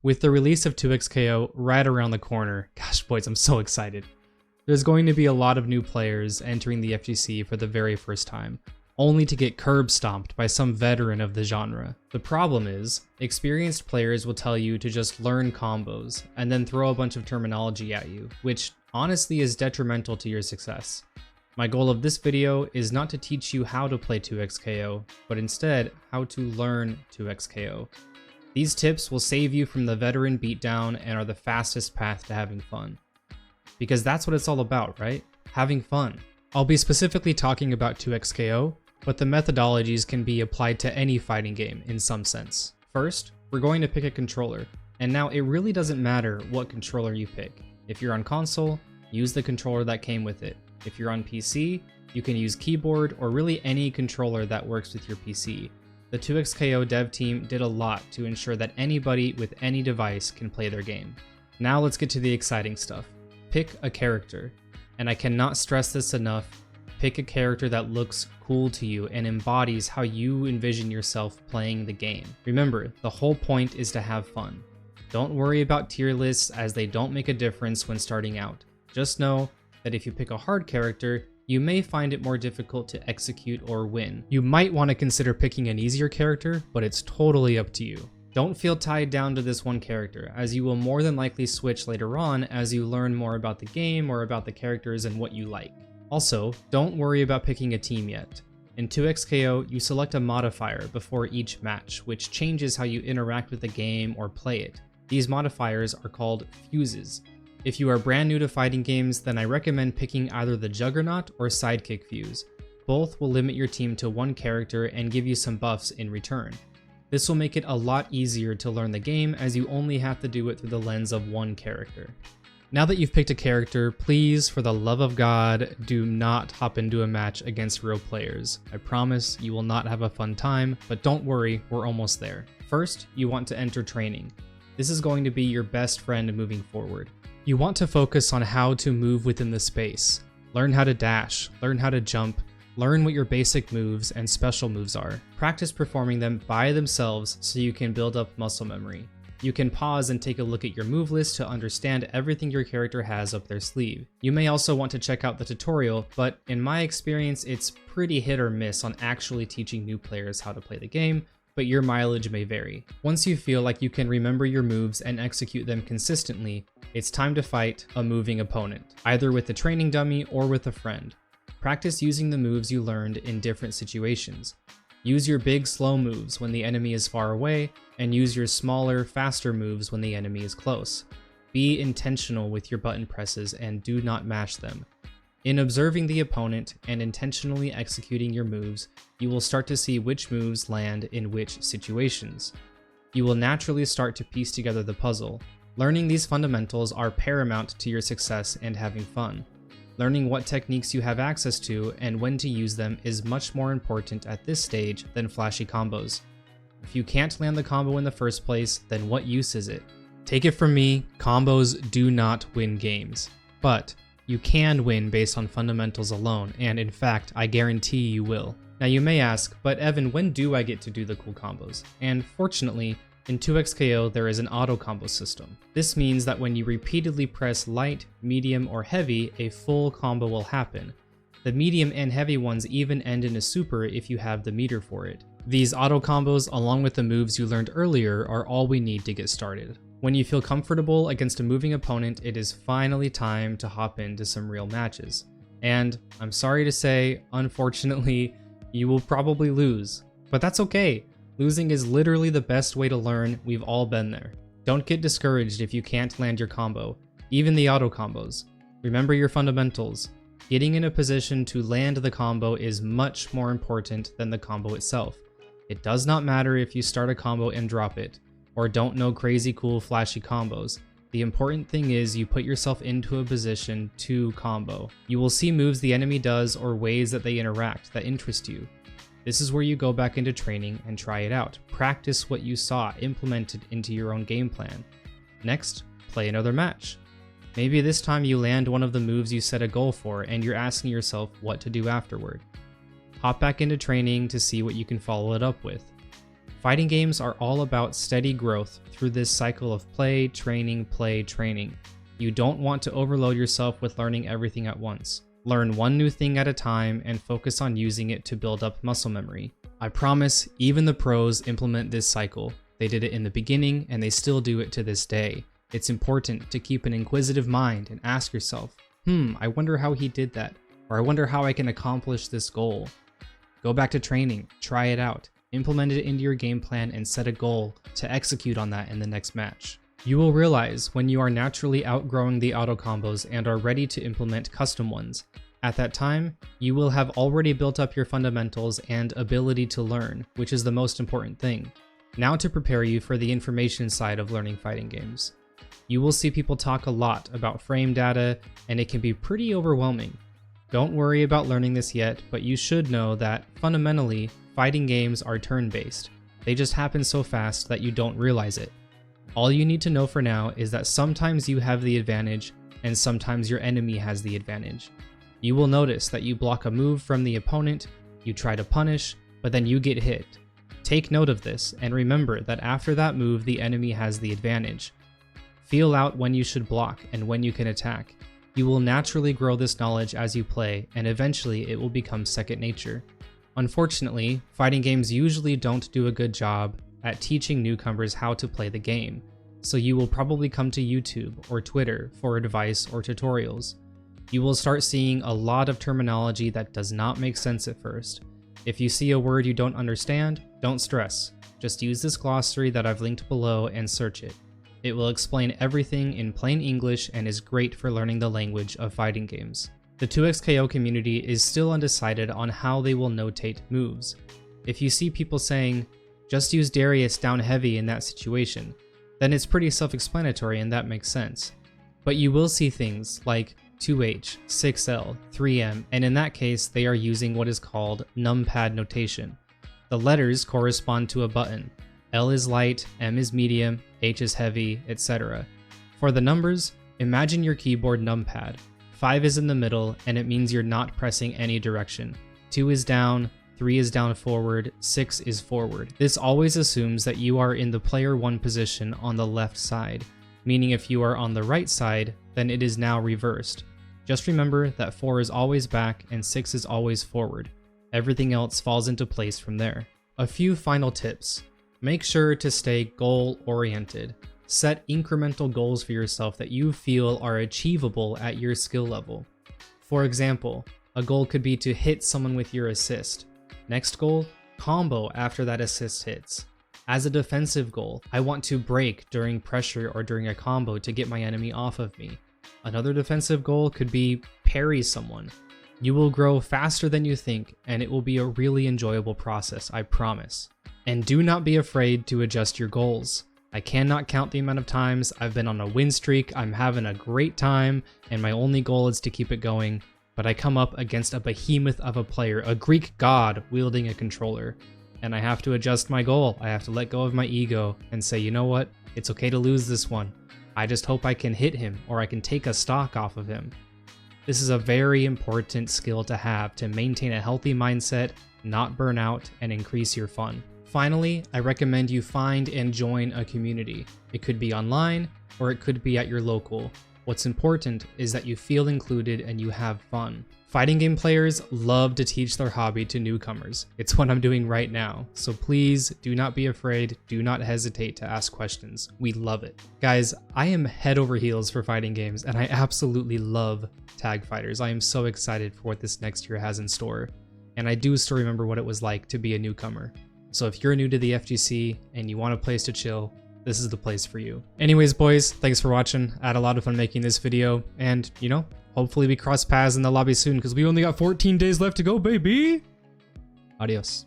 With the release of 2xKO right around the corner, gosh boys, I'm so excited. There's going to be a lot of new players entering the FGC for the very first time, only to get curb stomped by some veteran of the genre. The problem is, experienced players will tell you to just learn combos, and then throw a bunch of terminology at you, which honestly is detrimental to your success. My goal of this video is not to teach you how to play 2xKO, but instead how to learn 2xKO. These tips will save you from the veteran beatdown and are the fastest path to having fun. Because that's what it's all about, right? Having fun. I'll be specifically talking about 2xKO, but the methodologies can be applied to any fighting game in some sense. First, we're going to pick a controller, and now it really doesn't matter what controller you pick. If you're on console, use the controller that came with it. If you're on PC, you can use keyboard or really any controller that works with your PC. The 2xKO dev team did a lot to ensure that anybody with any device can play their game. Now let's get to the exciting stuff. Pick a character. And I cannot stress this enough, pick a character that looks cool to you and embodies how you envision yourself playing the game. Remember, the whole point is to have fun. Don't worry about tier lists as they don't make a difference when starting out. Just know that if you pick a hard character, you may find it more difficult to execute or win. You might want to consider picking an easier character, but it's totally up to you. Don't feel tied down to this one character, as you will more than likely switch later on as you learn more about the game or about the characters and what you like. Also, don't worry about picking a team yet. In 2xKO, you select a modifier before each match, which changes how you interact with the game or play it. These modifiers are called fuses. If you are brand new to fighting games, then I recommend picking either the Juggernaut or Sidekick fuse. Both will limit your team to one character and give you some buffs in return. This will make it a lot easier to learn the game as you only have to do it through the lens of one character. Now that you've picked a character, please, for the love of God, do not hop into a match against real players. I promise you will not have a fun time, but don't worry, we're almost there. First, you want to enter training. This is going to be your best friend moving forward. You want to focus on how to move within the space. Learn how to dash, learn how to jump, learn what your basic moves and special moves are. Practice performing them by themselves so you can build up muscle memory. You can pause and take a look at your move list to understand everything your character has up their sleeve. You may also want to check out the tutorial, but in my experience, it's pretty hit or miss on actually teaching new players how to play the game, but your mileage may vary. Once you feel like you can remember your moves and execute them consistently, it's time to fight a moving opponent, either with the training dummy or with a friend. Practice using the moves you learned in different situations. Use your big slow moves when the enemy is far away, and use your smaller, faster moves when the enemy is close. Be intentional with your button presses and do not mash them. In observing the opponent and intentionally executing your moves, you will start to see which moves land in which situations. You will naturally start to piece together the puzzle. Learning these fundamentals are paramount to your success and having fun. Learning what techniques you have access to and when to use them is much more important at this stage than flashy combos. If you can't land the combo in the first place, then what use is it? Take it from me, combos do not win games. But you can win based on fundamentals alone, and in fact, I guarantee you will. Now you may ask, but Evan, when do I get to do the cool combos? And fortunately, in 2xKO, there is an auto combo system. This means that when you repeatedly press light, medium, or heavy, a full combo will happen. The medium and heavy ones even end in a super if you have the meter for it. These auto combos, along with the moves you learned earlier, are all we need to get started. When you feel comfortable against a moving opponent, it is finally time to hop into some real matches. And I'm sorry to say, unfortunately, you will probably lose. But that's okay. Losing is literally the best way to learn. We've all been there. Don't get discouraged if you can't land your combo, even the auto combos. Remember your fundamentals. Getting in a position to land the combo is much more important than the combo itself. It does not matter if you start a combo and drop it, or don't know crazy cool flashy combos. The important thing is you put yourself into a position to combo. You will see moves the enemy does or ways that they interact that interest you. This is where you go back into training and try it out. Practice what you saw implemented into your own game plan. Next, play another match. Maybe this time you land one of the moves you set a goal for and you're asking yourself what to do afterward. Hop back into training to see what you can follow it up with. Fighting games are all about steady growth through this cycle of play, training, play, training. You don't want to overload yourself with learning everything at once. Learn one new thing at a time and focus on using it to build up muscle memory. I promise, even the pros implement this cycle. They did it in the beginning and they still do it to this day. It's important to keep an inquisitive mind and ask yourself, I wonder how he did that, or I wonder how I can accomplish this goal. Go back to training, try it out, implement it into your game plan, and set a goal to execute on that in the next match. You will realize when you are naturally outgrowing the auto combos and are ready to implement custom ones. At that time, you will have already built up your fundamentals and ability to learn, which is the most important thing. Now to prepare you for the information side of learning fighting games. You will see people talk a lot about frame data, and it can be pretty overwhelming. Don't worry about learning this yet, but you should know that, fundamentally, fighting games are turn-based. They just happen so fast that you don't realize it. All you need to know for now is that sometimes you have the advantage, and sometimes your enemy has the advantage. You will notice that you block a move from the opponent, you try to punish, but then you get hit. Take note of this, and remember that after that move, the enemy has the advantage. Feel out when you should block and when you can attack. You will naturally grow this knowledge as you play, and eventually it will become second nature. Unfortunately, fighting games usually don't do a good job at teaching newcomers how to play the game, so you will probably come to YouTube or Twitter for advice or tutorials. You will start seeing a lot of terminology that does not make sense at first. If you see a word you don't understand, don't stress. Just use this glossary that I've linked below and search it. It will explain everything in plain English and is great for learning the language of fighting games. The 2xKO community is still undecided on how they will notate moves. If you see people saying, just use Darius down heavy in that situation, then it's pretty self-explanatory and that makes sense. But you will see things like 2H, 6L, 3M, and in that case they are using what is called Numpad Notation. The letters correspond to a button. L is light, M is medium, H is heavy, etc. For the numbers, imagine your keyboard numpad. 5 is in the middle and it means you're not pressing any direction. 2 is down, 3 is down forward, 6 is forward. This always assumes that you are in the player 1 position on the left side, meaning if you are on the right side, then it is now reversed. Just remember that 4 is always back and 6 is always forward. Everything else falls into place from there. A few final tips. Make sure to stay goal-oriented. Set incremental goals for yourself that you feel are achievable at your skill level. For example, a goal could be to hit someone with your assist. Next goal, combo after that assist hits. As a defensive goal, I want to break during pressure or during a combo to get my enemy off of me. Another defensive goal could be parry someone. You will grow faster than you think, and it will be a really enjoyable process, I promise. And do not be afraid to adjust your goals. I cannot count the amount of times I've been on a win streak, I'm having a great time, and my only goal is to keep it going, but I come up against a behemoth of a player, a Greek god wielding a controller, and I have to adjust my goal. I have to let go of my ego and say, you know what, it's okay to lose this one. I just hope I can hit him, or I can take a stock off of him. This is a very important skill to have to maintain a healthy mindset, not burn out, and increase your fun. Finally, I recommend you find and join a community. It could be online, or it could be at your local. What's important is that you feel included and you have fun. Fighting game players love to teach their hobby to newcomers. It's what I'm doing right now. So please do not be afraid, do not hesitate to ask questions. We love it. Guys, I am head over heels for fighting games and I absolutely love tag fighters. I am so excited for what this next year has in store. And I do still remember what it was like to be a newcomer. So if you're new to the FGC and you want a place to chill, this is the place for you. Anyways, boys, thanks for watching. I had a lot of fun making this video, and, you know, hopefully we cross paths in the lobby soon, because we only got 14 days left to go, baby! Adios.